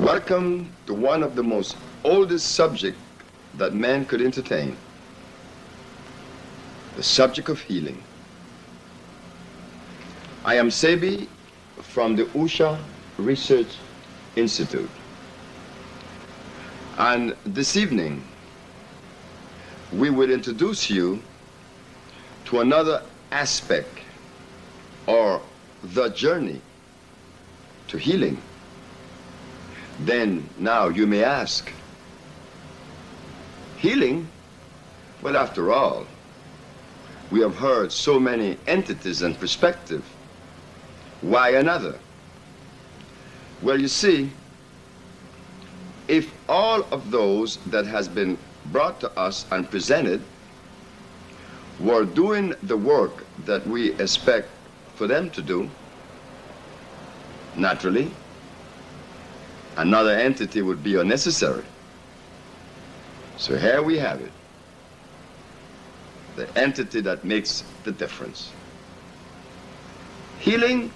Welcome to one of the most oldest subjects that man could entertain, the subject of healing. I am Sebi from the Usha Research Institute. And this evening, we will introduce you to another aspect or the journey to healing. Then now you may ask, healing? Well, after all, we have heard so many entities and perspectives. Why another? Well, you see, if all of those that has been brought to us and presented were doing the work that we expect for them to do, naturally, another entity would be unnecessary. So here we have it, the entity that makes the difference. Healing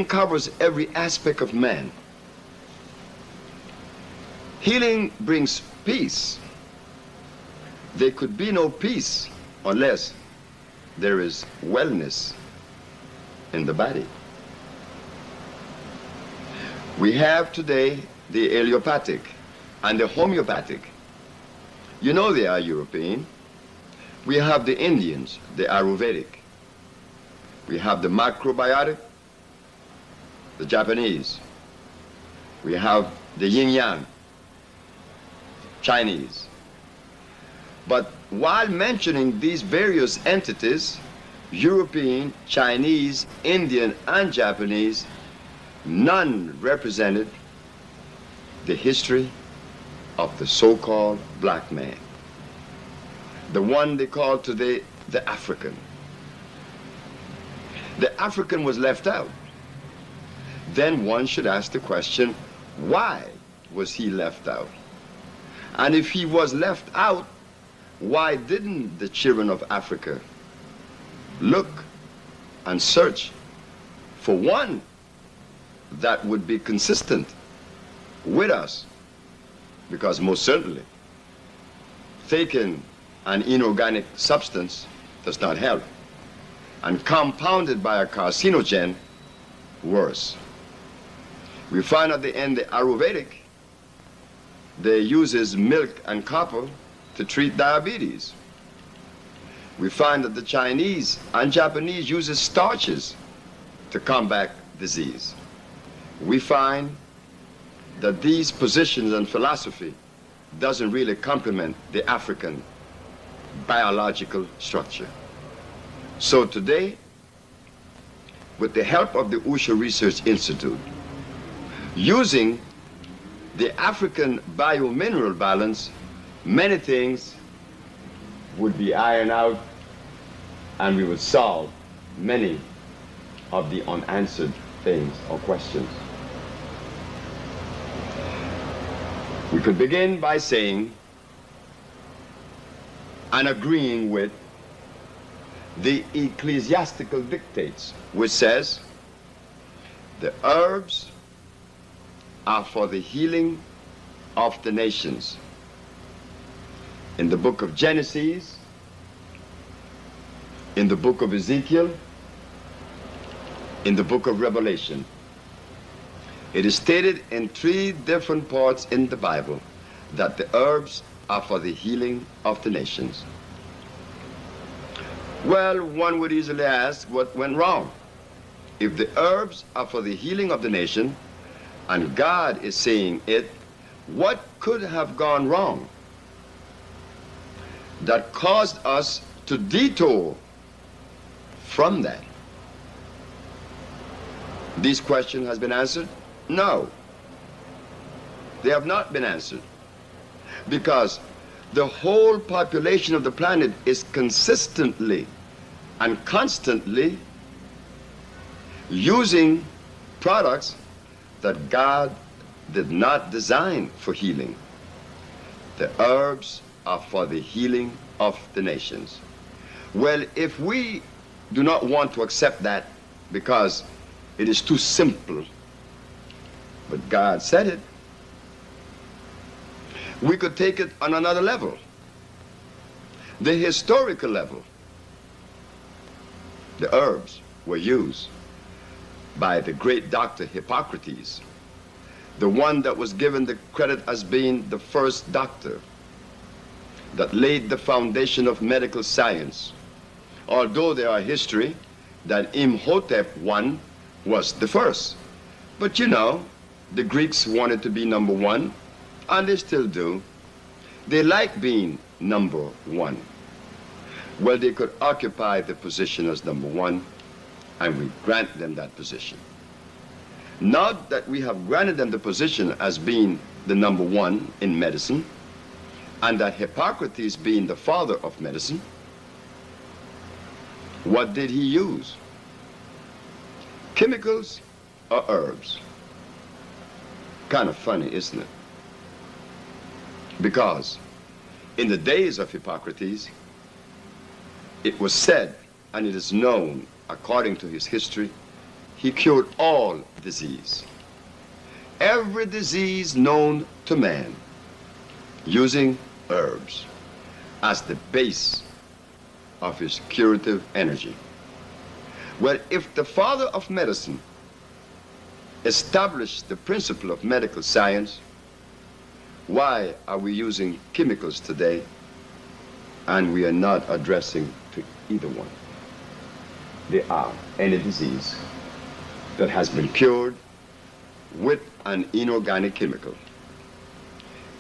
covers every aspect of man. Healing brings peace. There could be no peace unless there is wellness in the body. We have today the allopathic and the homeopathic. You know they are European. We have the Indians, the Ayurvedic. We have the macrobiotic, the Japanese. We have the yin-yang, Chinese. But while mentioning these various entities, European, Chinese, Indian, and Japanese, none represented the history of the so-called black man, the one they call today the African. The African was left out. Then one should ask the question, why was he left out? And if he was left out, why didn't the children of Africa look and search for one that would be consistent with us? Because most certainly, taking an inorganic substance does not help. And compounded by a carcinogen, worse. We find at the end the Ayurvedic, they uses milk and copper to treat diabetes. We find that the Chinese and Japanese uses starches to combat disease. We find that these positions and philosophy doesn't really complement the African biological structure. So today, with the help of the Usha Research Institute, using the African biomineral balance, many things would be ironed out and we would solve many of the unanswered things or questions. We could begin by saying and agreeing with the ecclesiastical dictates, which says the herbs are for the healing of the nations. In the book of Genesis, in the book of Ezekiel, in the book of Revelation, it is stated in 3 different parts in the Bible that the herbs are for the healing of the nations. Well, one would easily ask what went wrong. If the herbs are for the healing of the nation, and God is saying it, what could have gone wrong that caused us to detour from that? This question has been answered? No. They have not been answered. Because the whole population of the planet is consistently and constantly using products that God did not design for healing. The herbs are for the healing of the nations. Well, if we do not want to accept that because it is too simple but God said it. We could take it on another level, the historical level. The herbs were used by the great doctor Hippocrates, the one that was given the credit as being the first doctor that laid the foundation of medical science, although there are history that Imhotep I was the first. But you know, the Greeks wanted to be number one, and they still do. They like being number one. Well, they could occupy the position as number one, and we grant them that position. Now that we have granted them the position as being the number one in medicine, and that Hippocrates being the father of medicine, what did he use? Chemicals or herbs? Kind of funny, isn't it? Because in the days of Hippocrates, it was said, and it is known according to his history, he cured all disease. Every disease known to man, using herbs as the base of his curative energy. Well, if the father of medicine established the principle of medical science, why are we using chemicals today and we are not addressing to either one? There are any disease that has been cured with an inorganic chemical.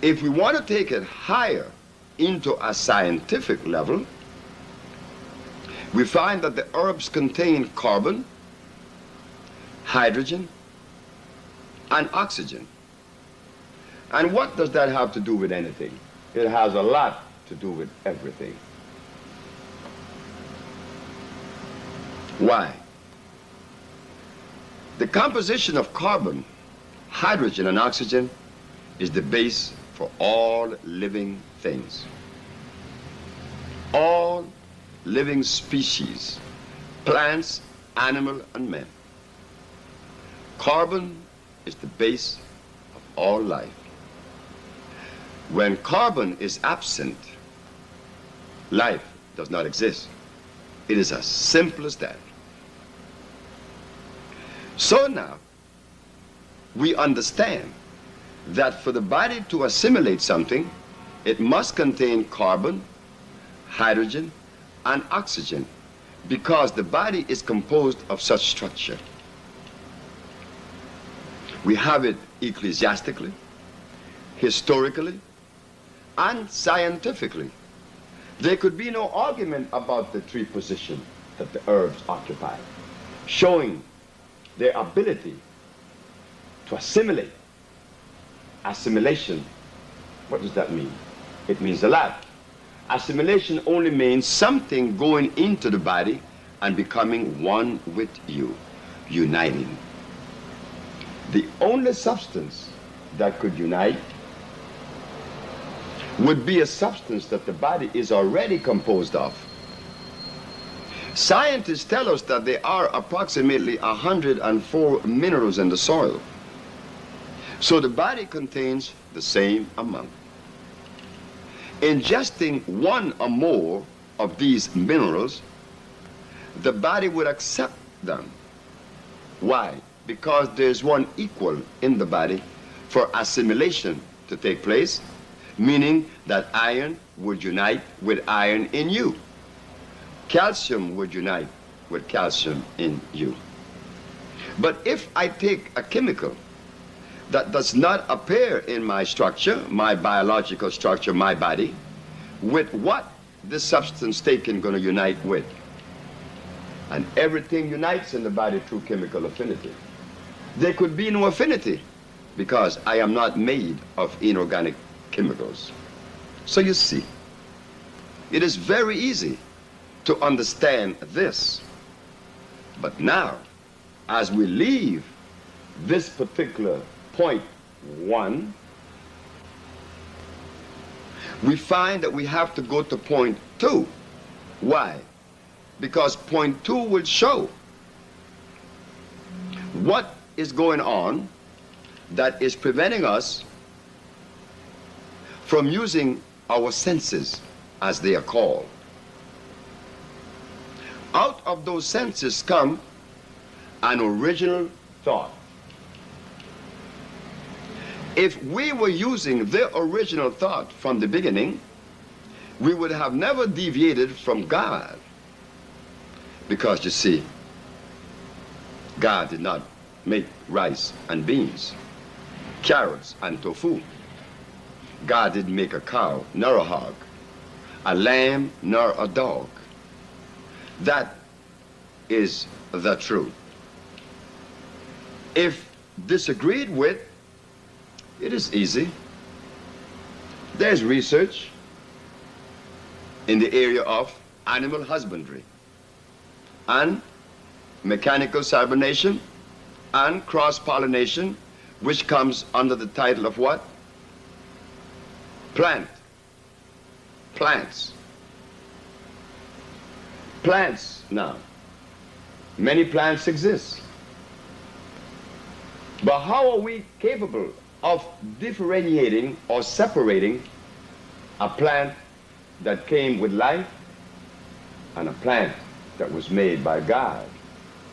If we want to take it higher into a scientific level, we find that the herbs contain carbon, hydrogen, and oxygen. And what does that have to do with anything? It has a lot to do with everything. Why? The composition of carbon, hydrogen, and oxygen is the base for all living things. All living species, plants, animal, and men. Carbon is the base of all life. When carbon is absent, life does not exist. It is as simple as that. So now, we understand that for the body to assimilate something, it must contain carbon, hydrogen, and oxygen, because the body is composed of such structure. We have it ecclesiastically, historically, and scientifically. There could be no argument about the three positions that the herbs occupy, showing their ability to assimilate. Assimilation, what does that mean? It means a lot. Assimilation only means something going into the body and becoming one with you, uniting. The only substance that could unite would be a substance that the body is already composed of. Scientists tell us that there are approximately 104 minerals in the soil. So the body contains the same amount. Ingesting one or more of these minerals, the body would accept them. Why? Because there's one equal in the body for assimilation to take place, meaning that iron would unite with iron in you. Calcium would unite with calcium in you. But if I take a chemical that does not appear in my structure, my biological structure, my body, with what this substance taken going to unite with? And everything unites in the body through chemical affinity. There could be no affinity because I am not made of inorganic chemicals. So you see, it is very easy to understand this. But now, as we leave this particular point 1, we find that we have to go to point 2. Why? Because point 2 will show what is going on that is preventing us from using our senses, as they are called. Out of those senses come an original thought. If we were using the original thought from the beginning, we would have never deviated from God. Because you see, God did not make rice and beans, carrots and tofu. God didn't make a cow nor a hog, a lamb nor a dog. That is the truth. If disagreed with, it is easy. There's research in the area of animal husbandry and mechanical carbonation and cross-pollination, which comes under the title of what? Plants. Plants now. Many plants exist. But how are we capable of differentiating or separating a plant that came with life and a plant that was made by God?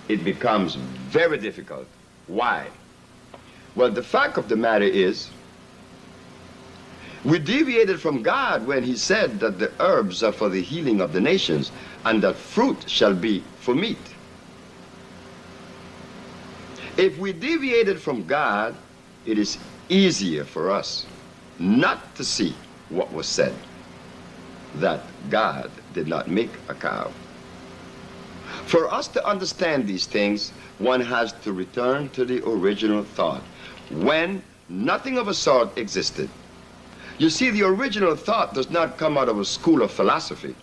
It becomes very difficult. Why? Well, the fact of the matter is, we deviated from God when he said that the herbs are for the healing of the nations and that fruit shall be for meat. If we deviated from God, it is easier for us not to see what was said, that God did not make a cow. For us to understand these things, one has to return to the original thought, when nothing of a sort existed. You see, the original thought does not come out of a school of philosophy.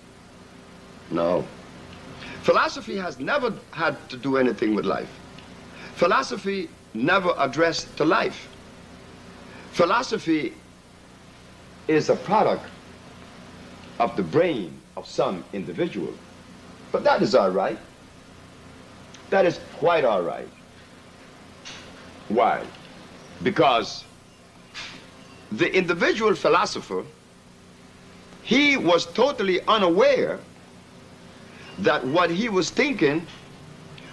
No. Philosophy has never had to do anything with life. Philosophy never addressed to life. Philosophy is a product of the brain of some individual. But that is all right. That is quite all right. Why? Because the individual philosopher, he was totally unaware that what he was thinking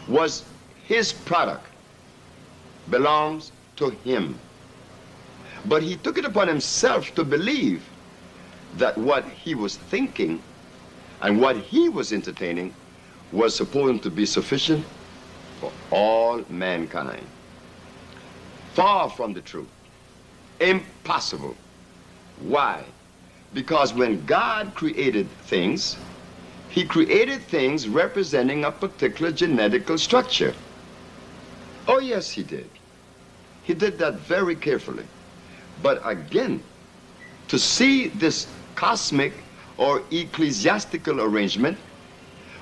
was his product, belongs to him. But he took it upon himself to believe that what he was thinking and what he was entertaining was supposed to be sufficient for all mankind. Far from the truth. Impossible. Why? Because when God created things, he created things representing a particular genetical structure. Oh yes, he did. He did that very carefully. But again, to see this cosmic or ecclesiastical arrangement,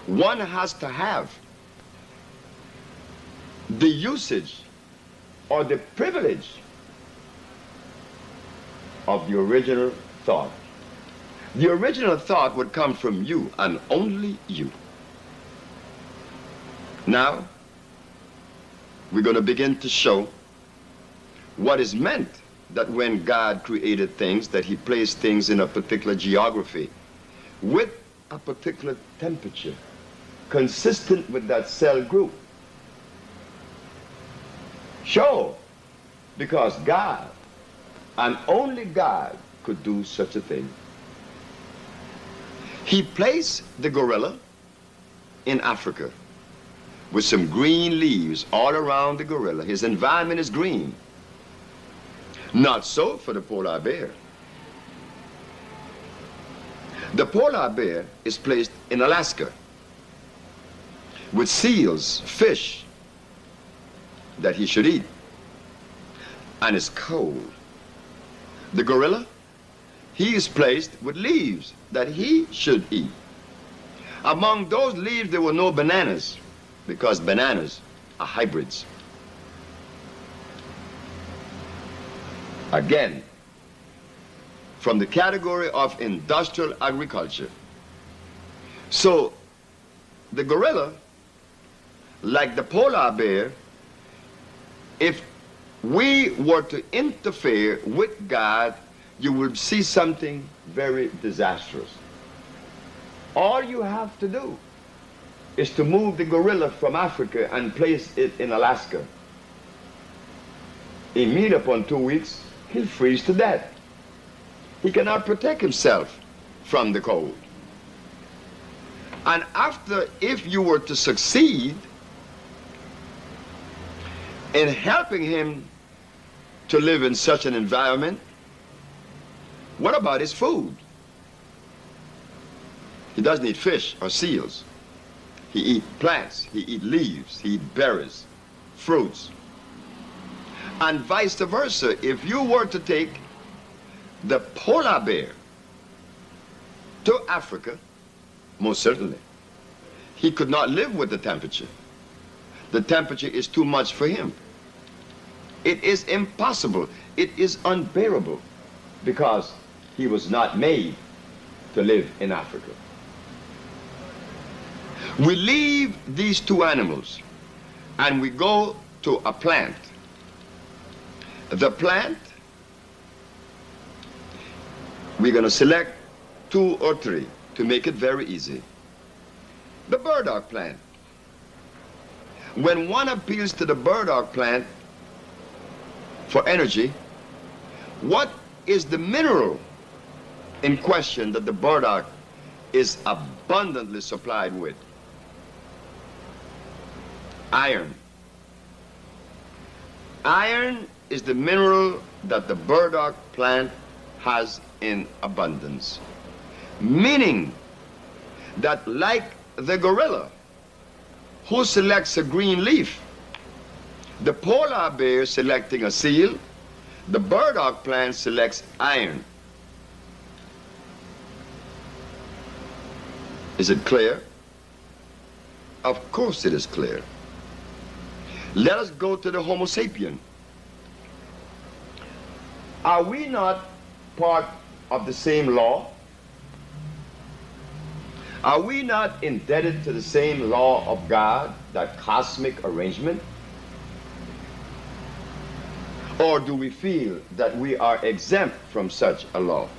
one has to have the usage or the privilege of the original thought. The original thought would come from you and only you. Now, we're going to begin to show what is meant that when God created things, that he placed things in a particular geography with a particular temperature consistent with that cell group. Sure, because God and only God could do such a thing. He placed the gorilla in Africa with some green leaves all around the gorilla. His environment is green. Not so for the polar bear. The polar bear is placed in Alaska with seals, fish that he should eat, and it's cold. The gorilla, he is placed with leaves that he should eat. Among those leaves there were no bananas, because bananas are hybrids. Again, from the category of industrial agriculture. So the gorilla, like the polar bear, if we were to interfere with God, you will see something very disastrous. All you have to do is to move the gorilla from Africa and place it in Alaska. Immediately upon 2 weeks, he'll freeze to death. He cannot protect himself from the cold. And after, if you were to succeed in helping him to live in such an environment, what about his food? He doesn't eat fish or seals. He eats plants, he eats leaves, he eats berries, fruits. And vice versa, if you were to take the polar bear to Africa, most certainly, he could not live with the temperature. The temperature is too much for him. It is impossible. It is unbearable because he was not made to live in Africa. We leave these two animals and we go to a plant. The plant, we're going to select 2 or 3 to make it very easy. The burdock plant. When one appeals to the burdock plant for energy, what is the mineral in question that the burdock is abundantly supplied with? Iron. Iron is the mineral that the burdock plant has in abundance. Meaning that like the gorilla who selects a green leaf, the polar bear selecting a seal, the burdock plant selects iron. Is it clear? Of course it is clear. Let us go to the Homo sapien. Are we not part of the same law? Are we not indebted to the same law of God, that cosmic arrangement? Or do we feel that we are exempt from such a law?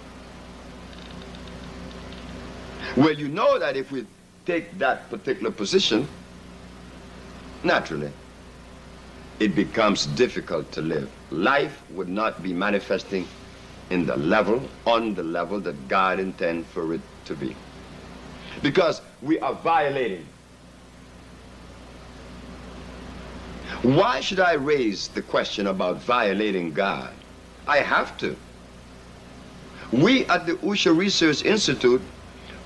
Well, you know that if we take that particular position, naturally, it becomes difficult to live. Life would not be manifesting in the level, on the level that God intends for it to be. Because we are violating. Why should I raise the question about violating God? I have to. We at the Usha Research Institute,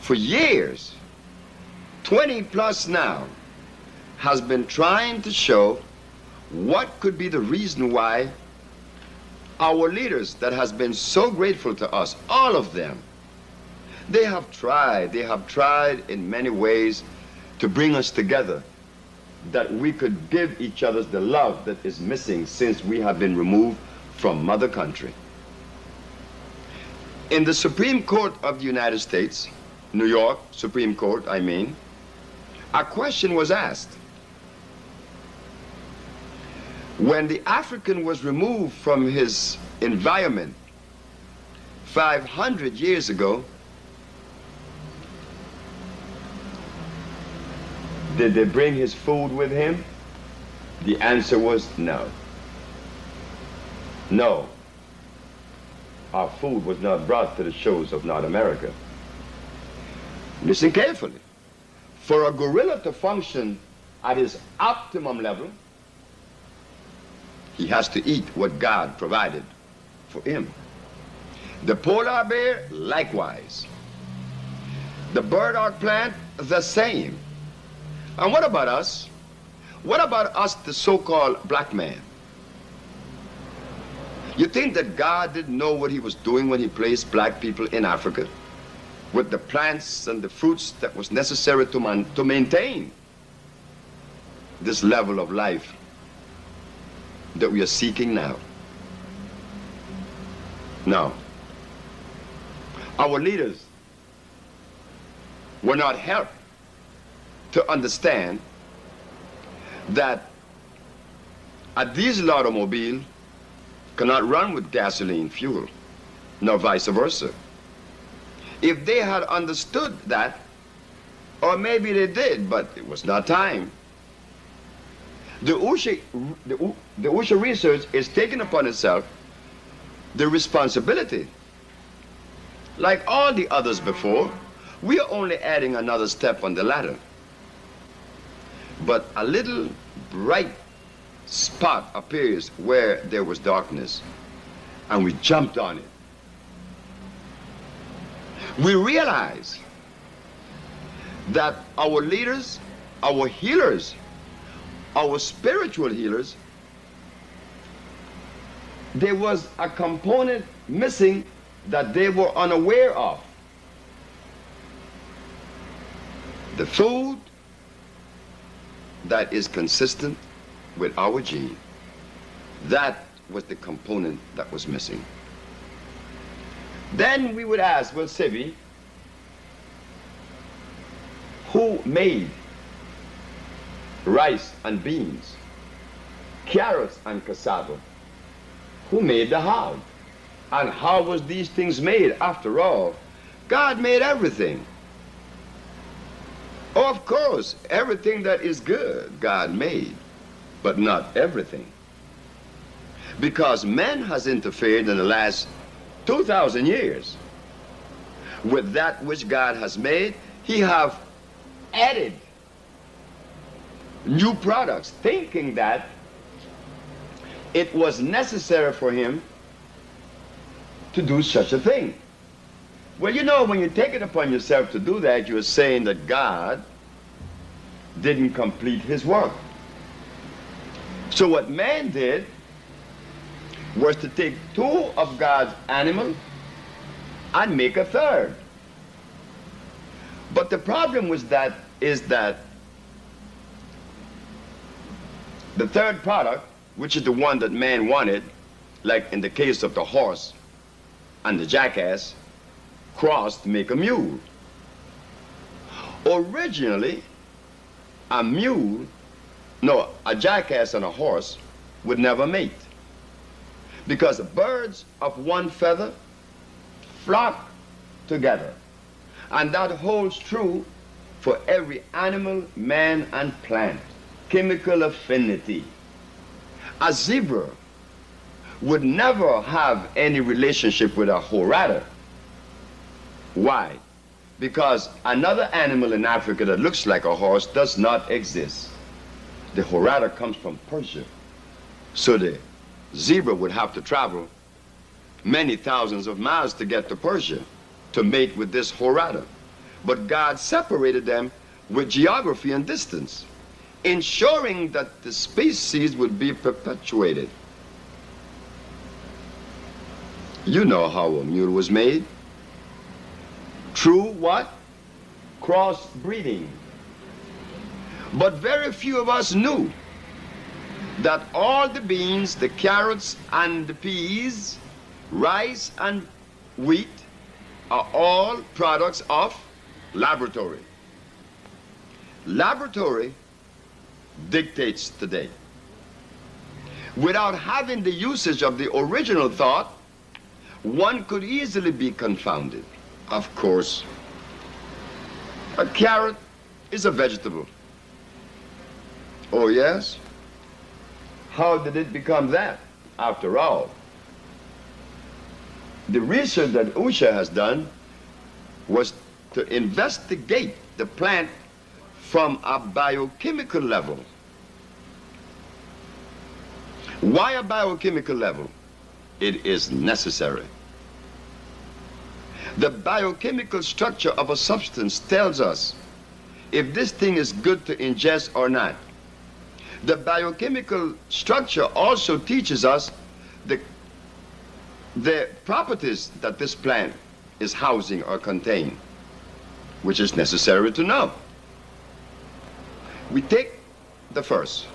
for years, 20 plus now, has been trying to show what could be the reason why our leaders that has been so grateful to us, all of them, they have tried in many ways to bring us together, that we could give each other the love that is missing since we have been removed from Mother Country. In the Supreme Court of the United States, New York Supreme Court, I mean, a question was asked. When the African was removed from his environment 500 years ago, did they bring his food with him? The answer was no. No. Our food was not brought to the shores of North America. Listen carefully. For a gorilla to function at his optimum level, he has to eat what God provided for him. The polar bear, likewise. The burdock plant, the same. And what about us? What about us, the so-called black man? You think that God didn't know what he was doing when he placed black people in Africa with the plants and the fruits that was necessary to maintain this level of life that we are seeking now? No. Our leaders were not helped to understand that a diesel automobile cannot run with gasoline fuel, nor vice versa. If they had understood that, or maybe they did, but it was not time. The OSHA research is taking upon itself the responsibility. Like all the others before, we are only adding another step on the ladder. But a little bright spot appears where there was darkness, and we jumped on it. We realize that our leaders, our healers, our spiritual healers, there was a component missing that they were unaware of. The food that is consistent with our gene. That was the component that was missing. Then we would ask, well, Sebi, who made rice and beans, carrots and cassava? Who made the hog? And how was these things made? After all, God made everything. Oh, of course, everything that is good, God made, but not everything. Because man has interfered in the last 2,000 years with that which God has made. He have added new products, thinking that it was necessary for him to do such a thing. Well, you know, when you take it upon yourself to do that, you're saying that God didn't complete his work. So what man did was to take two of God's animals and make a third. But the problem is that the third product, which is the one that man wanted, like in the case of the horse and the jackass, crossed to make a mule. Originally, a jackass and a horse would never mate, because birds of one feather flock together. And that holds true for every animal, man, and plant. Chemical affinity. A zebra would never have any relationship with a horada. Why? Because another animal in Africa that looks like a horse does not exist. The horada comes from Persia. So the zebra would have to travel many thousands of miles to get to Persia to mate with this horada. But God separated them with geography and distance, ensuring that the species would be perpetuated. You know how a mule was made. Through what? Crossbreeding. But very few of us knew that all the beans, the carrots and the peas, rice and wheat are all products of laboratory. Laboratory dictates today. Without having the usage of the original thought, one could easily be confounded. Of course, a carrot is a vegetable. Oh yes? How did it become that, after all? The research that OSHA has done was to investigate the plant from a biochemical level. Why a biochemical level? It is necessary. The biochemical structure of a substance tells us if this thing is good to ingest or not. The biochemical structure also teaches us the properties that this plant is housing or contain, which is necessary to know. We take the first.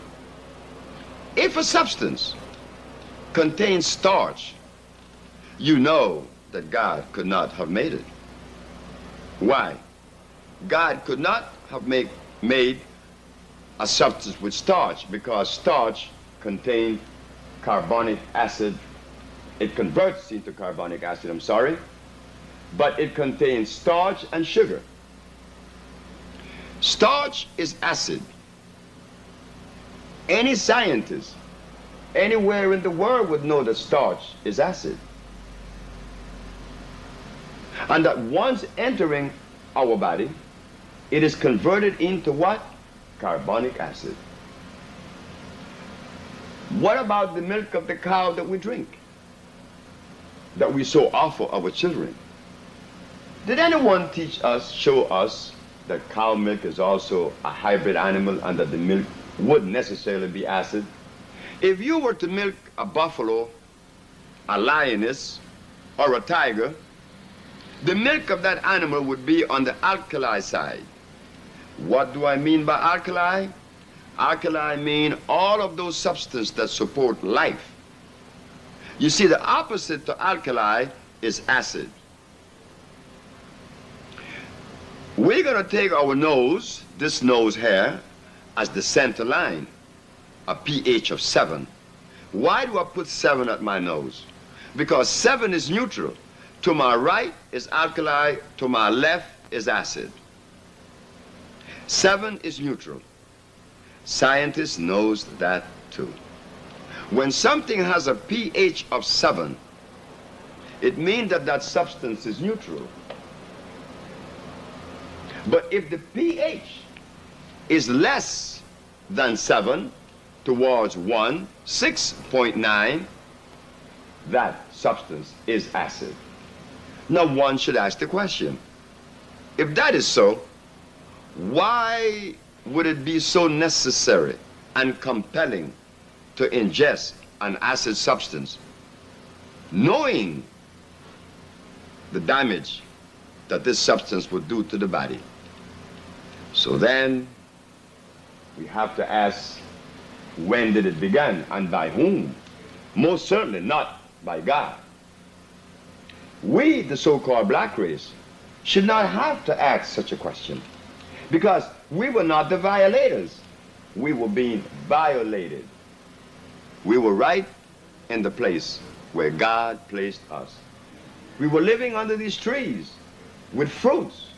If a substance contains starch, you know that God could not have made it. Why? God could not have made a substance with starch, because starch contains carbonic acid It converts into carbonic acid, I'm sorry, but it contains starch and sugar. Starch is acid. Any scientist anywhere in the world would know that starch is acid. And that once entering our body, it is converted into what? Carbonic acid. What about the milk of the cow that we drink, that we so offer our children? Did anyone teach us, show us, that cow milk is also a hybrid animal and that the milk wouldn't necessarily be acid? If you were to milk a buffalo, a lioness, or a tiger, the milk of that animal would be on the alkali side. What do I mean by alkali? Alkali mean all of those substances that support life. You see, the opposite to alkali is acid. We're going to take our nose, this nose here, as the center line, a pH of 7. Why do I put 7 at my nose? Because 7 is neutral. To my right is alkali, to my left is acid. 7 is neutral. Scientists knows that too. When something has a pH of 7, it means that that substance is neutral. But if the pH is less than 7, towards 1, 6.9, that substance is acid. Now one should ask the question, if that is so, why would it be so necessary and compelling to ingest an acid substance, knowing the damage that this substance would do to the body? So then we have to ask, when did it begin and by whom? Most certainly not by God. We, the so-called black race, should not have to ask such a question, because we were not the violators. We were being violated. We were right in the place where God placed us. We were living under these trees with fruits,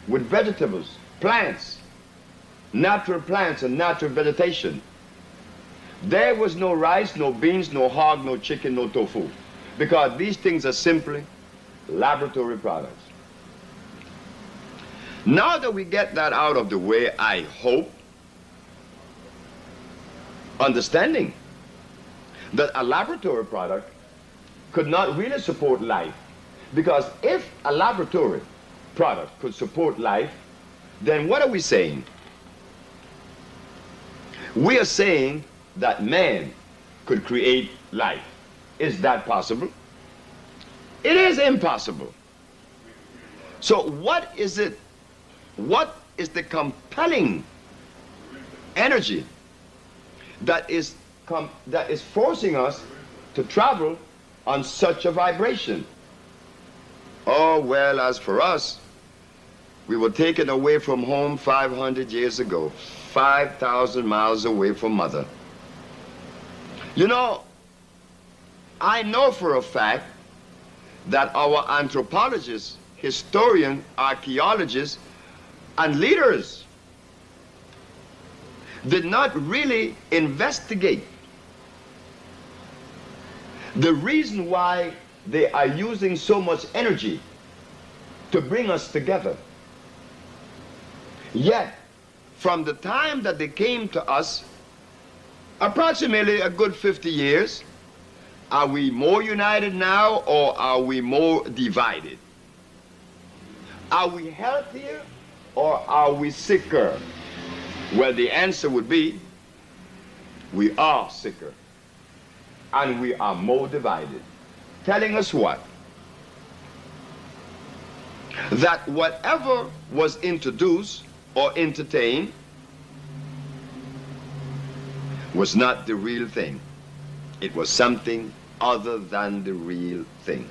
with vegetables, plants, natural plants and natural vegetation. There was no rice, no beans, no hog, no chicken, no tofu, because these things are simply laboratory products. Now that we get that out of the way, I hope, understanding that a laboratory product could not really support life, because if a laboratory product could support life, then what are we saying? We are saying that man could create life. Is that possible? It is impossible. So what is it? What is the compelling energy that is forcing us to travel on such a vibration? Oh, well, as for us, we were taken away from home 500 years ago, 5,000 miles away from mother. You know, I know for a fact that our anthropologists, historians, archaeologists, and leaders did not really investigate the reason why they are using so much energy to bring us together. Yet, from the time that they came to us, approximately a good 50 years, are we more united now or are we more divided? Are we healthier or are we sicker? Well, the answer would be, we are sicker and we are more divided. Telling us what? That whatever was introduced or entertained was not the real thing. It was something other than the real thing.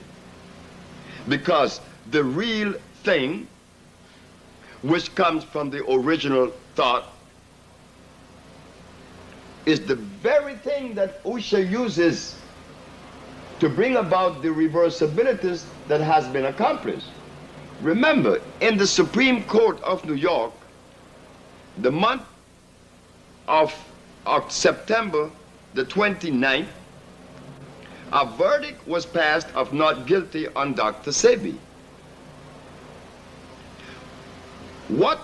Because the real thing, which comes from the original thought, is the very thing that Usha uses to bring about the reversibilities that has been accomplished. Remember, in the Supreme Court of New York, the month of September the 29th, a verdict was passed of not guilty on Dr. Sebi. What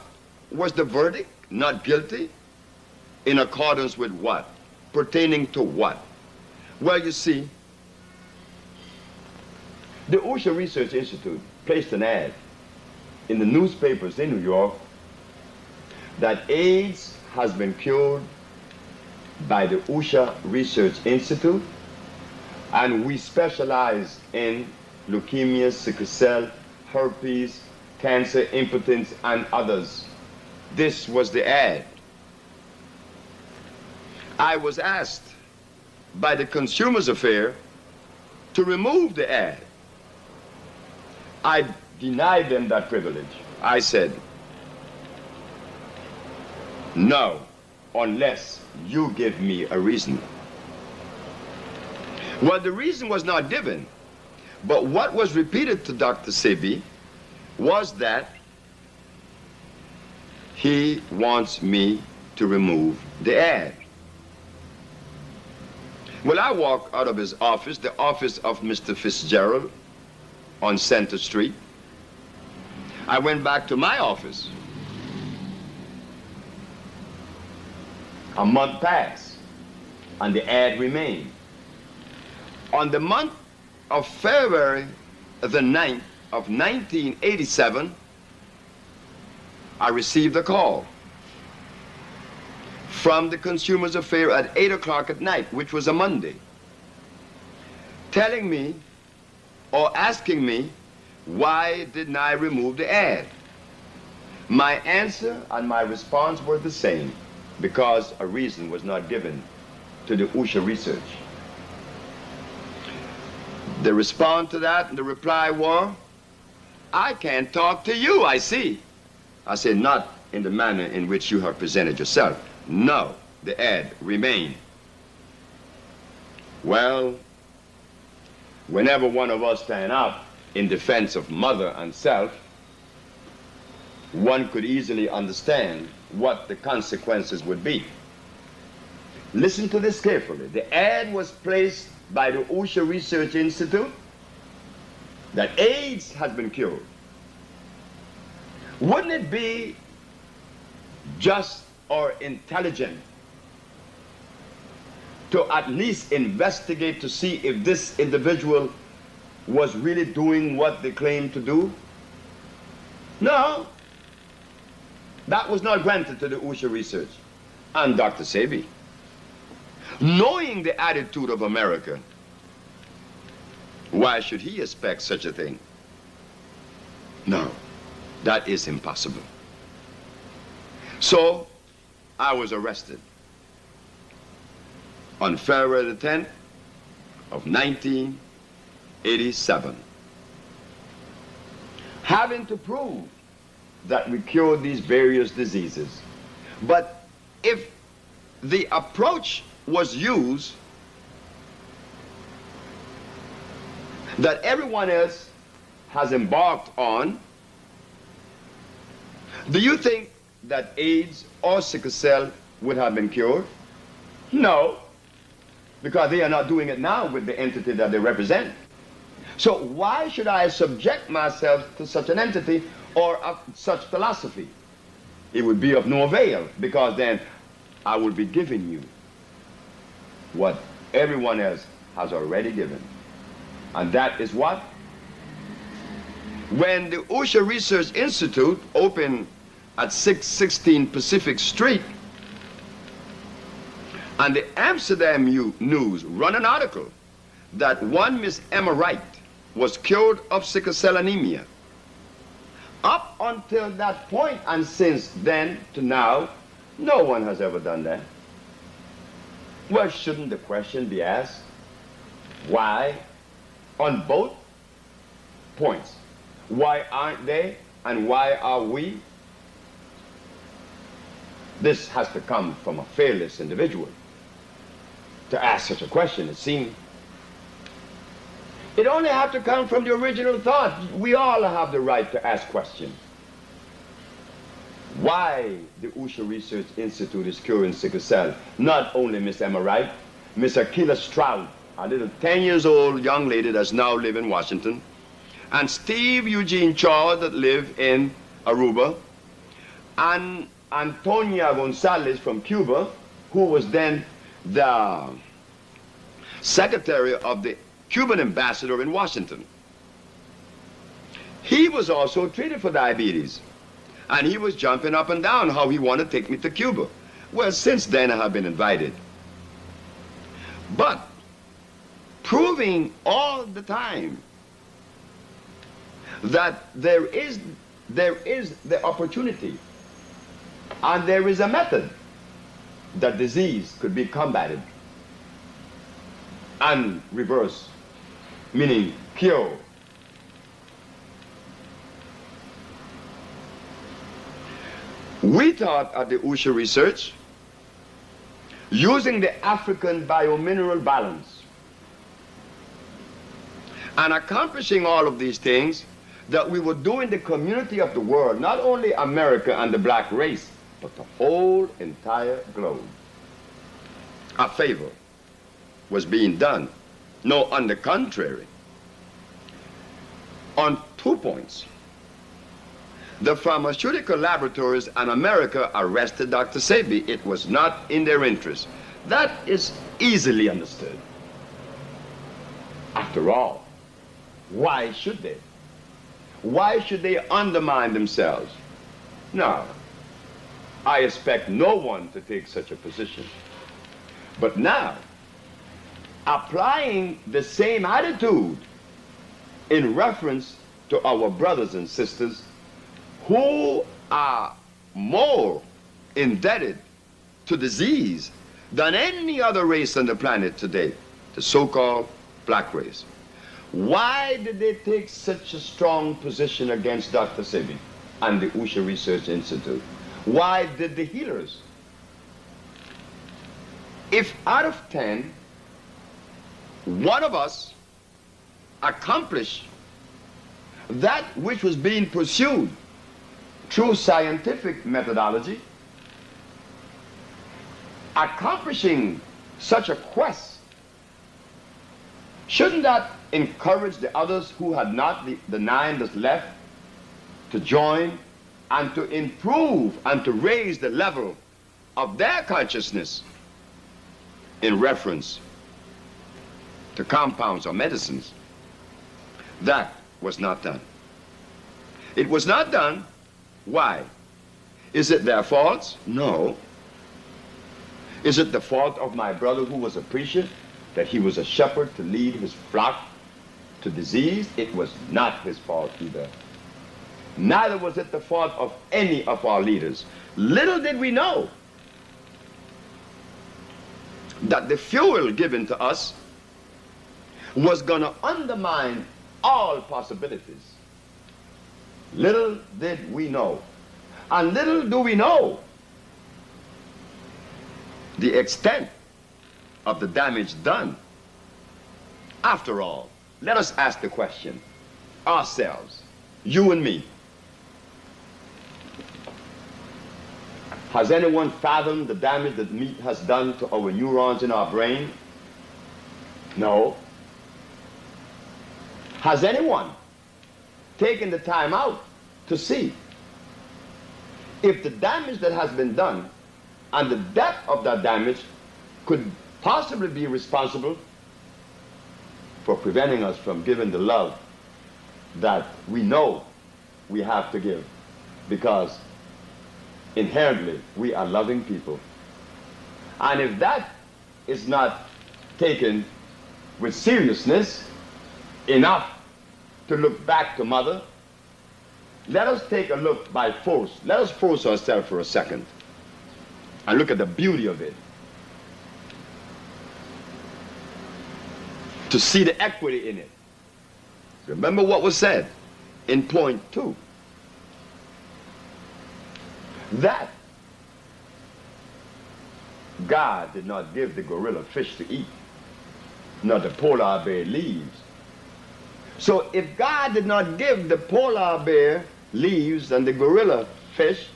was the verdict? Not guilty? In accordance with what? Pertaining to what? Well, you see, the OSHA Research Institute placed an ad in the newspapers in New York that AIDS has been cured by the OSHA Research Institute, and we specialize in leukemia, sickle cell, herpes, cancer, impotence, and others. This was the ad. I was asked by the Consumers Affair to remove the ad. I denied them that privilege. I said, no, unless you give me a reason. Well, the reason was not given, but what was repeated to Dr. Sebi was that he wants me to remove the ad. Well, I walked out of his office, the office of Mr. Fitzgerald on Center Street. I went back to my office. A month passed, and the ad remained. On the month of February the 9th of 1987, I received a call from the Consumers Affair at 8 o'clock at night, which was a Monday, telling me or asking me why didn't I remove the ad. My answer and my response were the same, because a reason was not given to the OSHA research. The response to that and the reply were, I can't talk to you, I see. I said, not in the manner in which you have presented yourself. No, the ad remained. Well, whenever one of us stand up in defense of mother and self, one could easily understand what the consequences would be. Listen to this carefully. The ad was placed by the OSHA Research Institute that AIDS has been cured. Wouldn't it be just or intelligent to at least investigate to see if this individual was really doing what they claimed to do? No. That was not granted to the OSHA research. And Dr. Sebi, knowing the attitude of America, why should he expect such a thing? No, that is impossible. So, I was arrested on February the 10th of 1987, having to prove that we cured these various diseases. But if the approach was used that everyone else has embarked on, do you think that AIDS or sickle cell would have been cured? No, because they are not doing it now with the entity that they represent. So why should I subject myself to such an entity or such philosophy? It would be of no avail, because then I would be giving you what everyone else has already given. And that is what? When the OSHA Research Institute opened at 616 Pacific Street, and the Amsterdam News run an article that one Miss Emma Wright was cured of sickle cell anemia. Up until that point, and since then to now, no one has ever done that. Well, shouldn't the question be asked, why, on both points? Why aren't they, and why are we? This has to come from a fearless individual to ask such a question, it seems. It only have to come from the original thought. We all have the right to ask questions. Why the Usha Research Institute is curing sickle cell? Not only Miss Emma Wright, Miss Akila Stroud, a little 10 years old young lady that's now live in Washington, and Steve Eugene Chaw that live in Aruba, and Antonia Gonzalez from Cuba, who was then the secretary of the Cuban ambassador in Washington. He was also treated for diabetes, and he was jumping up and down how he wanted to take me to Cuba. Well, since then I have been invited. But proving all the time that there is the opportunity and there is a method that disease could be combated and reversed, meaning cure. We thought at the Usha Research, using the African biomineral balance and accomplishing all of these things, that we were doing the community of the world, not only America and the black race, but the whole entire globe, a favor was being done. No, on the contrary, on 2 points. The pharmaceutical laboratories in America arrested Dr. Sebi. It was not in their interest. That is easily understood. After all, why should they? Why should they undermine themselves? No, I expect no one to take such a position. But now, applying the same attitude in reference to our brothers and sisters who are more indebted to disease than any other race on the planet today, the so-called black race. Why did they take such a strong position against Dr. Sebi and the Usha Research Institute? Why did the healers? If out of 10, one of us accomplished that which was being pursued through scientific methodology, accomplishing such a quest, shouldn't that encourage the others who had not, the 9 that's left, to join and to improve and to raise the level of their consciousness in reference to compounds or medicines? That was not done. It was not done. Why? Is it their faults? No. Is it the fault of my brother who was a preacher, that he was a shepherd to lead his flock to disease? It was not his fault either. Neither was it the fault of any of our leaders. Little did we know that the fuel given to us was going to undermine all possibilities. Little did we know. And little do we know the extent of the damage done. After all, let us ask the question, ourselves, you and me. Has anyone fathomed the damage that meat has done to our neurons in our brain? No. Has anyone taken the time out to see if the damage that has been done and the depth of that damage could possibly be responsible for preventing us from giving the love that we know we have to give? Because inherently we are loving people. And if that is not taken with seriousness enough to look back to Mother, let us take a look by force. Let us force ourselves for a second and look at the beauty of it, to see the equity in it. Remember what was said in point 2, that God did not give the gorilla fish to eat, nor the polar bear leaves, So if God did not give the polar bear leaves and the gorilla fish,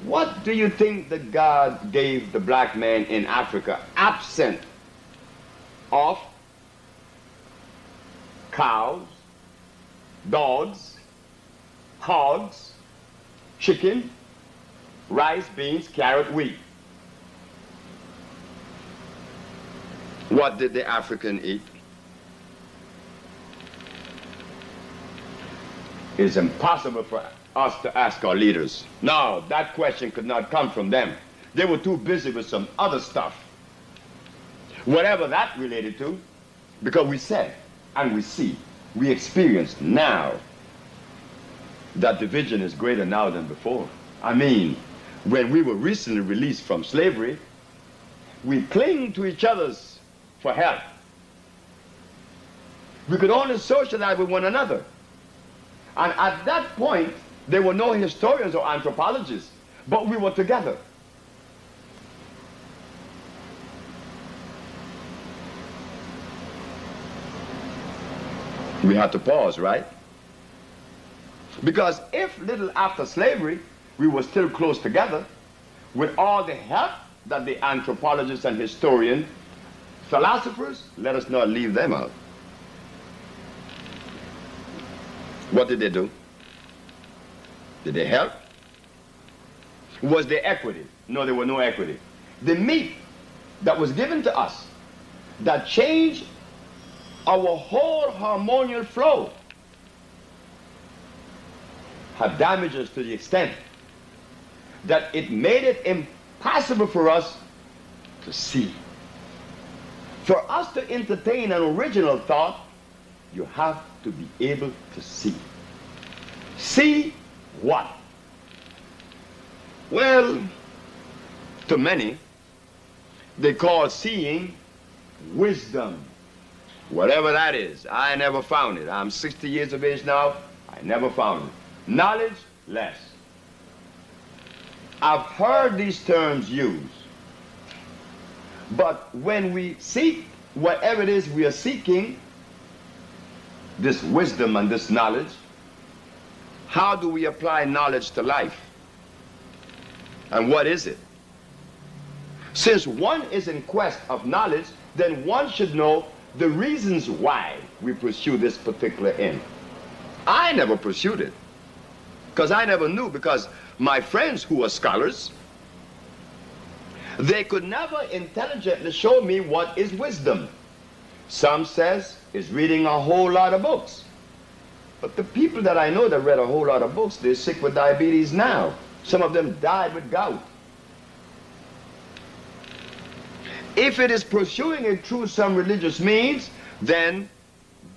what do you think that God gave the black man in Africa, absent of cows, dogs, hogs, chicken, rice, beans, carrot, wheat? What did the African eat? It's impossible for us to ask our leaders. No, that question could not come from them. They were too busy with some other stuff. Whatever that related to, because we said and we see, we experience now that division is greater now than before. I mean, when we were recently released from slavery, we cling to each other's for help. We could only socialize with one another. And at that point, there were no historians or anthropologists, but we were together. We had to pause, right? Because if little after slavery, we were still close together, with all the help that the anthropologists and historians, philosophers, let us not leave them out. What did they do? Did they help? Was there equity? No, there was no equity. The meat that was given to us that changed our whole harmonious flow had damaged us to the extent that it made it impossible for us to see. For us to entertain an original thought, you have to be able to see. See what? Well, to many, they call seeing wisdom. Whatever that is, I never found it. I'm 60 years of age now, I never found it. Knowledge, less. I've heard these terms used, but when we seek whatever it is we are seeking, this wisdom and this knowledge, how do we apply knowledge to life? And what is it? Since one is in quest of knowledge, then one should know the reasons why we pursue this particular end. I never pursued it, because I never knew, because my friends who are scholars, they could never intelligently show me what is wisdom. Some says it's reading a whole lot of books. But the people that I know that read a whole lot of books, they're sick with diabetes now. Some of them died with gout. If it is pursuing it through some religious means, then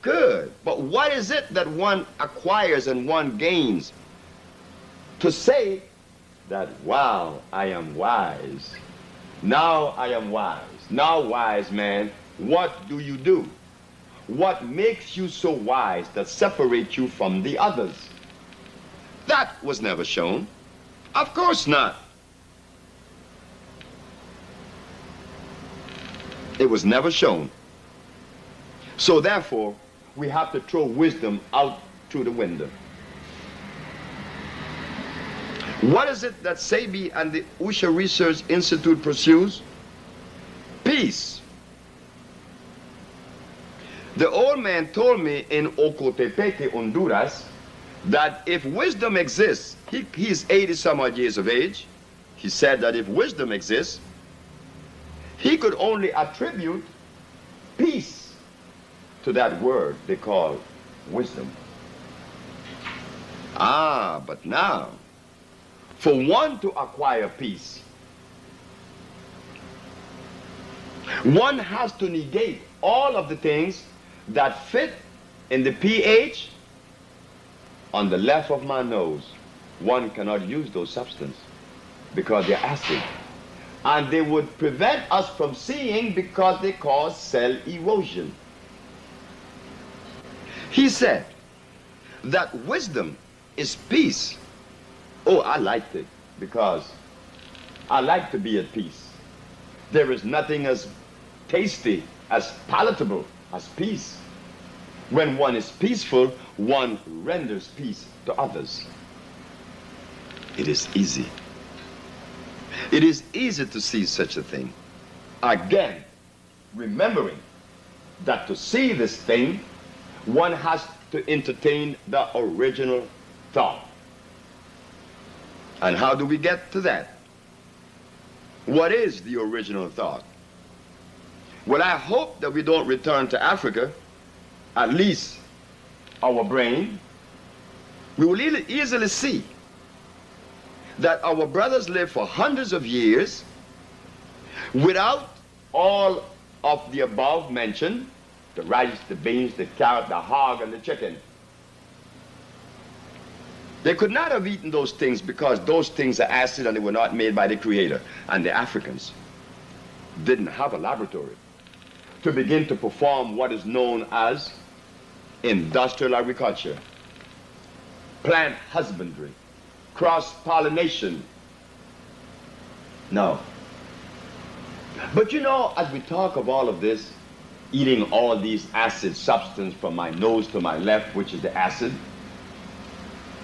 good. But what is it that one acquires and one gains? To say that, wow, I am wise. Now I am wise. Now, wise man, what do you do? What makes you so wise that separates you from the others? That was never shown. Of course not. It was never shown. So therefore, we have to throw wisdom out through the window. What is it that Sebi and the Usha Research Institute pursues? Peace. The old man told me in Ocotepeque, Honduras, that if wisdom exists, he's 80 some odd years of age, he said that if wisdom exists, he could only attribute peace to that word they call wisdom. Ah, but now, for one to acquire peace, one has to negate all of the things that fit in the pH on the left of my nose. One cannot use those substances because they're acid. And they would prevent us from seeing because they cause cell erosion. He said that wisdom is peace. Oh, I liked it because I like to be at peace. There is nothing as tasty, as palatable as peace. When one is peaceful, one renders peace to others. It is easy. It is easy to see such a thing. Again, remembering that to see this thing, one has to entertain the original thought. And how do we get to that? What is the original thought? Well, I hope that we don't return to Africa, at least our brain. We will easily see that our brothers lived for hundreds of years without all of the above mentioned, the rice, the beans, the carrot, the hog, and the chicken. They could not have eaten those things because those things are acid and they were not made by the Creator. And the Africans didn't have a laboratory to begin to perform what is known as industrial agriculture, plant husbandry, cross-pollination. No. But you know, as we talk of all of this, eating all these acid substance from my nose to my left, which is the acid,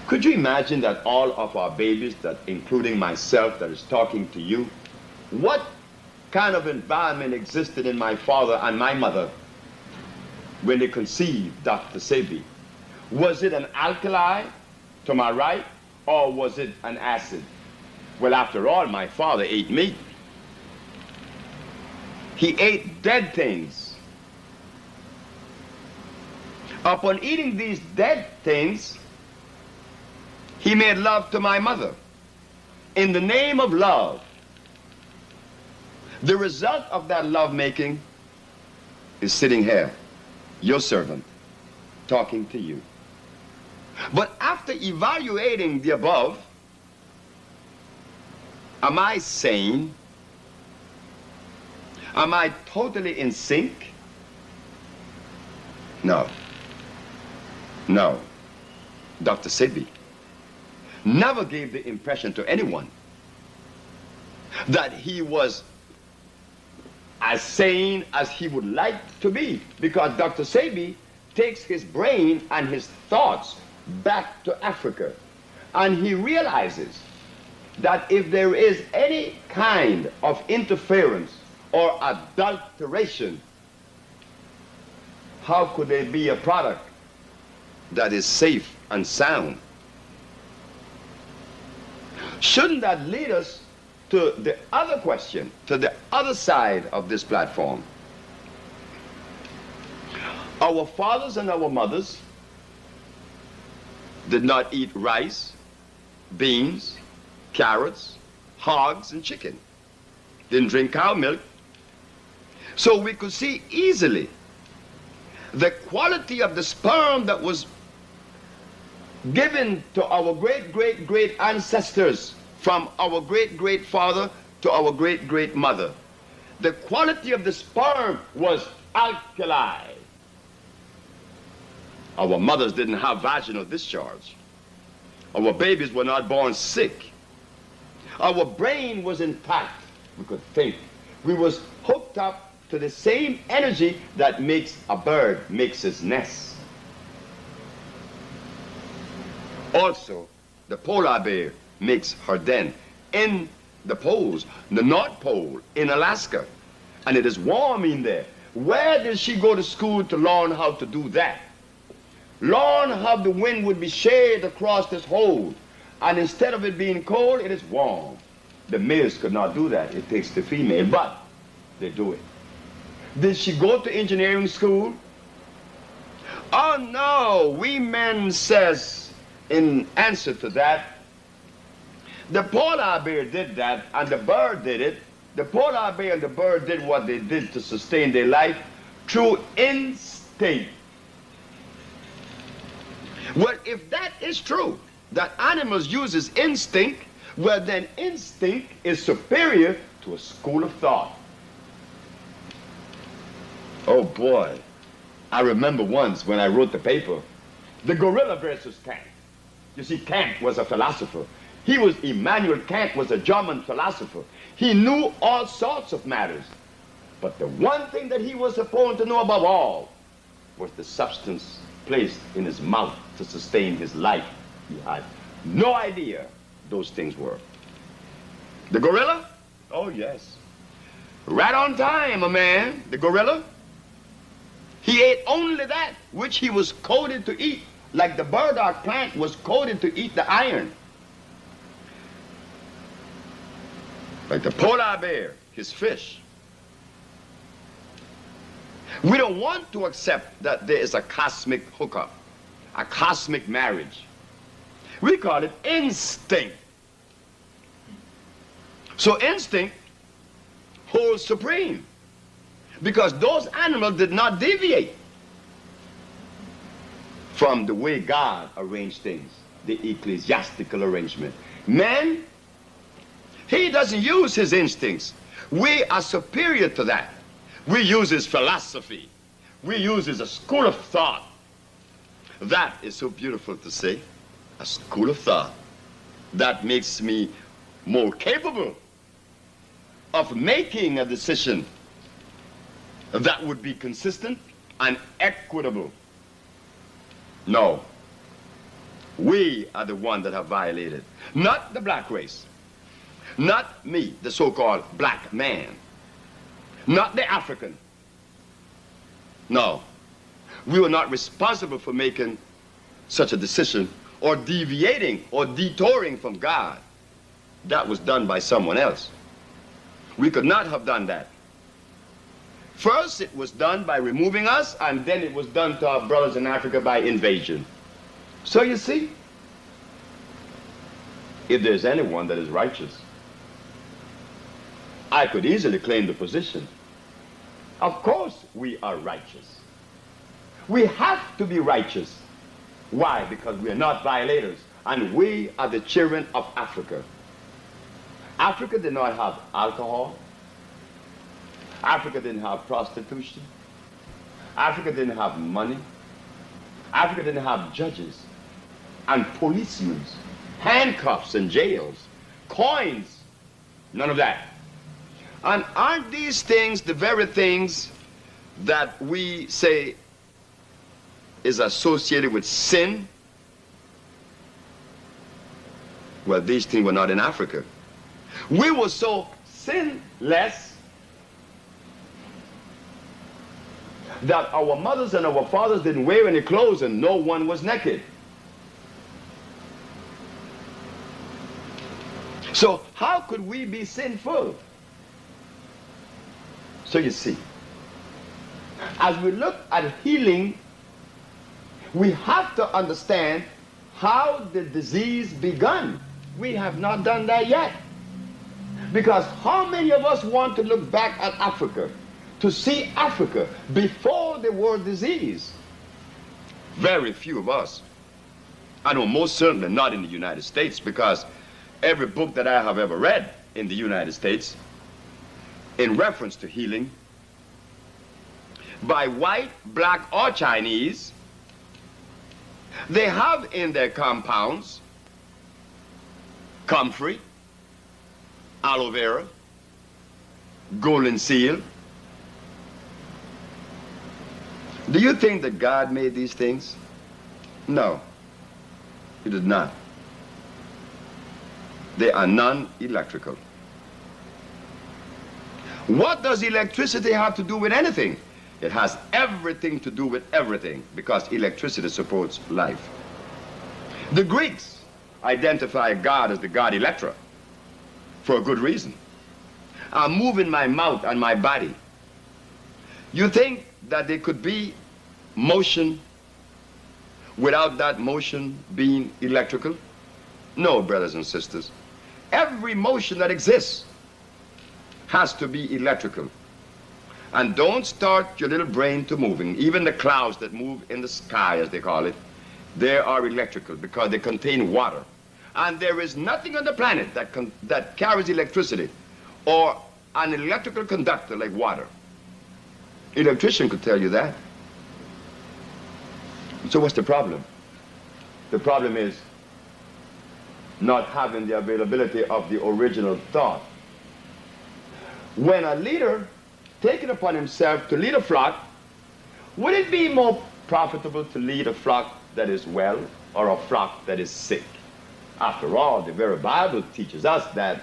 could you imagine that all of our babies, that including myself that is talking to you, what kind of environment existed in my father and my mother when they conceived Dr. Sebi? Was it an alkali to my right, or was it an acid? Well, after all, my father ate meat. He ate dead things. Upon eating these dead things, he made love to my mother in the name of love. The result of that love making is sitting here, your servant, talking to you. But after evaluating the above, am I sane? Am I totally in sync? No. No. Dr. Sebi never gave the impression to anyone that he was as sane as he would like to be, because Dr. Sebi takes his brain and his thoughts back to Africa, and he realizes that if there is any kind of interference or adulteration, how could there be a product that is safe and sound? Shouldn't that lead us to the other question, to the other side of this platform? Our fathers and our mothers did not eat rice, beans, carrots, hogs, and chicken. Didn't drink cow milk. So we could see easily the quality of the sperm that was given to our great-great-great ancestors, from our great-great-father to our great-great-mother. The quality of the sperm was alkali. Our mothers didn't have vaginal discharge. Our babies were not born sick. Our brain was intact. We could think. We was hooked up to the same energy that makes a bird makes its nest. Also, the polar bear makes her den in the poles, the North Pole in Alaska, and it is warm in there. Where did she go to school to learn how to do that? Learn how the wind would be shade across this hole, and instead of it being cold, it is warm. The males could not do that. It takes the female, but they do it. Did she go to engineering school? Oh no, we men says in answer to that, the polar bear did that and the bird did it. The polar bear and the bird did what they did to sustain their life through instinct. Well, if that is true, that animals uses instinct, well then instinct is superior to a school of thought. Oh boy, I remember once when I wrote the paper, the gorilla versus Kant. You see, Kant was a philosopher. Immanuel Kant was a German philosopher. He knew all sorts of matters. But the one thing that he was supposed to know above all was the substance placed in his mouth to sustain his life. He had no idea those things were. The gorilla? Oh, yes. Right on time, a man, the gorilla. He ate only that which he was coded to eat, like the burdock plant was coded to eat the iron. Like the polar bear, his fish. We don't want to accept that there is a cosmic hookup, a cosmic marriage. We call it instinct. So instinct holds supreme because those animals did not deviate from the way God arranged things, the ecclesiastical arrangement. Man, he doesn't use his instincts. We are superior to that. We use his philosophy. We use his school of thought. That is so beautiful to say, a school of thought. That makes me more capable of making a decision that would be consistent and equitable. No, we are the ones that have violated, not the black race, not me, the so-called black man, not the African. No, we were not responsible for making such a decision or deviating or detouring from God. That was done by someone else. We could not have done that. First, it was done by removing us, and then it was done to our brothers in Africa by invasion. So you see, if there's anyone that is righteous, I could easily claim the position. Of course we are righteous. We have to be righteous. Why? Because we are not violators, and we are the children of Africa. Africa did not have alcohol. Africa didn't have prostitution. Africa didn't have money. Africa didn't have judges and policemen, handcuffs and jails, coins, none of that. And aren't these things the very things that we say is associated with sin? Well, these things were not in Africa. We were so sinless that our mothers and our fathers didn't wear any clothes and no one was naked. So how could we be sinful? So you see, as we look at healing, we have to understand how the disease began. We have not done that yet. Because how many of us want to look back at Africa, to see Africa before the word disease? Very few of us. I know most certainly not in the United States, because every book that I have ever read in the United States in reference to healing, by white, black, or Chinese, they have in their compounds comfrey, aloe vera, golden seal. Do you think that God made these things? No, he did not. They are non-electrical. What does electricity have to do with anything? It has everything to do with everything, because electricity supports life. The Greeks identify God as the god Electra for a good reason. I'm moving my mouth and my body. You think that there could be motion without that motion being electrical? No, brothers and sisters. Every motion that exists has to be electrical. And don't start your little brain to moving. Even the clouds that move in the sky, as they call it, they are electrical because they contain water. And there is nothing on the planet that carries electricity or an electrical conductor like water. Electrician could tell you that. So what's the problem? The problem is not having the availability of the original thought. When a leader taking upon himself to lead a flock Would it be more profitable to lead a flock that is well or a flock that is sick? After all, the very Bible teaches us that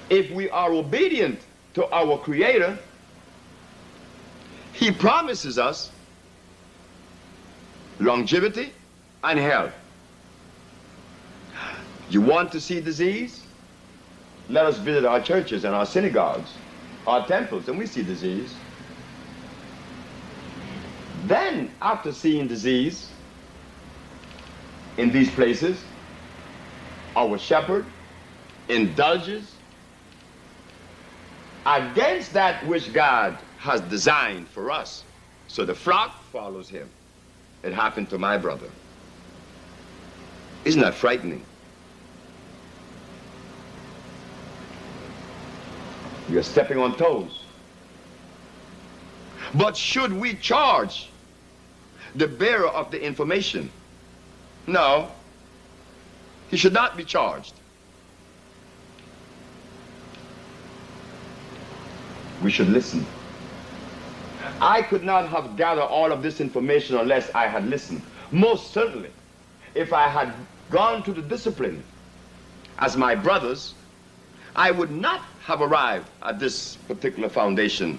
if we are obedient to our Creator, He promises us longevity and health. You want to see disease? Let us visit our churches and our synagogues, our temples, and we see disease. Then, after seeing disease in these places, our shepherd indulges against that which God has designed for us. So the flock follows him. It happened to my brother. Isn't that frightening? You're stepping on toes. But should we charge the bearer of the information? No. He should not be charged. We should listen. I could not have gathered all of this information unless I had listened. Most certainly, if I had gone to the discipline as my brothers, I would not have arrived at this particular foundation,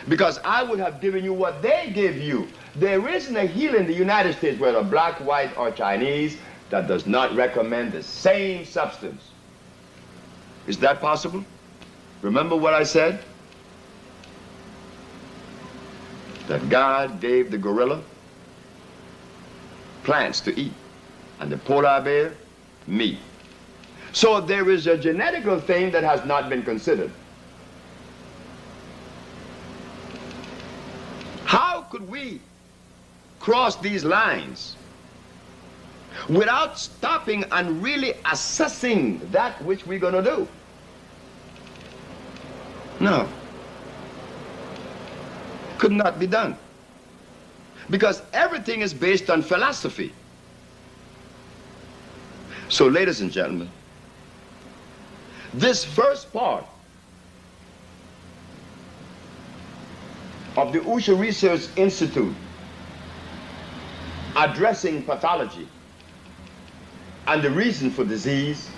because I would have given you what they gave you. There isn't a healer in the United States, whether black, white, or Chinese, that does not recommend the same substance. Is that possible? Remember what I said? That God gave the gorilla plants to eat, and the polar bear meat. So there is a genetical thing that has not been considered. How could we cross these lines without stopping and really assessing that which we're going to do? No. Could not be done. Because everything is based on philosophy. So, ladies and gentlemen, this first part of the Usha Research Institute addressing pathology and the reason for disease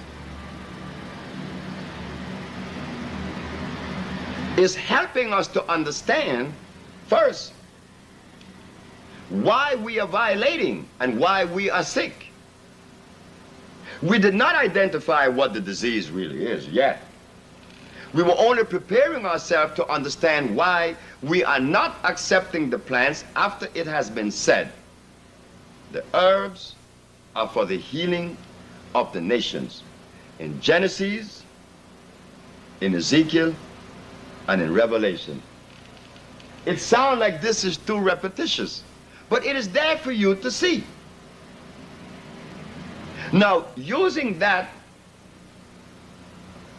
is helping us to understand, first, why we are violating and why we are sick. We did not identify what the disease really is yet. We were only preparing ourselves to understand why we are not accepting the plants after it has been said. The herbs are for the healing of the nations. In Genesis, in Ezekiel, and in Revelation. It sounds like this is too repetitious, but it is there for you to see. Now, using that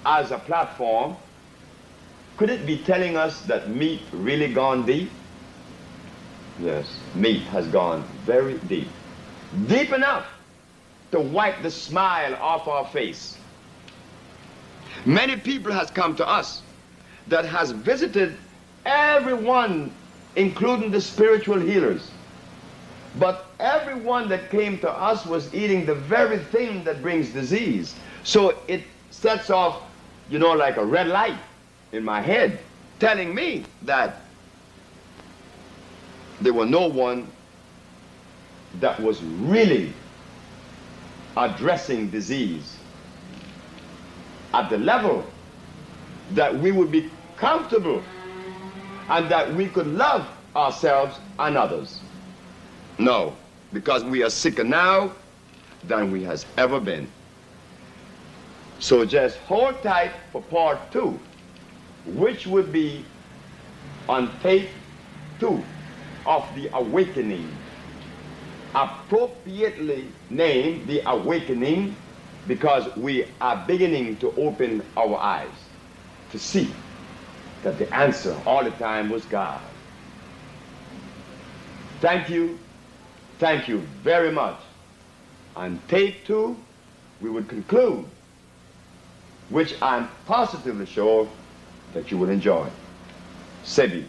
as a platform, could it be telling us that meat really gone deep? Yes, meat has gone very deep. Deep enough to wipe the smile off our face. Many people has come to us that has visited everyone, including the spiritual healers. But everyone that came to us was eating the very thing that brings disease. So it sets off, you know, like a red light in my head, telling me that there was no one that was really addressing disease at the level that we would be comfortable and that we could love ourselves and others. No, because we are sicker now than we has ever been. So just hold tight for part 2, which would be on tape 2 of The Awakening. Appropriately named The Awakening because we are beginning to open our eyes to see that the answer all the time was God. Thank you. Thank you very much. On tape 2, we would conclude, which I'm positively sure that you will enjoy. Sebi.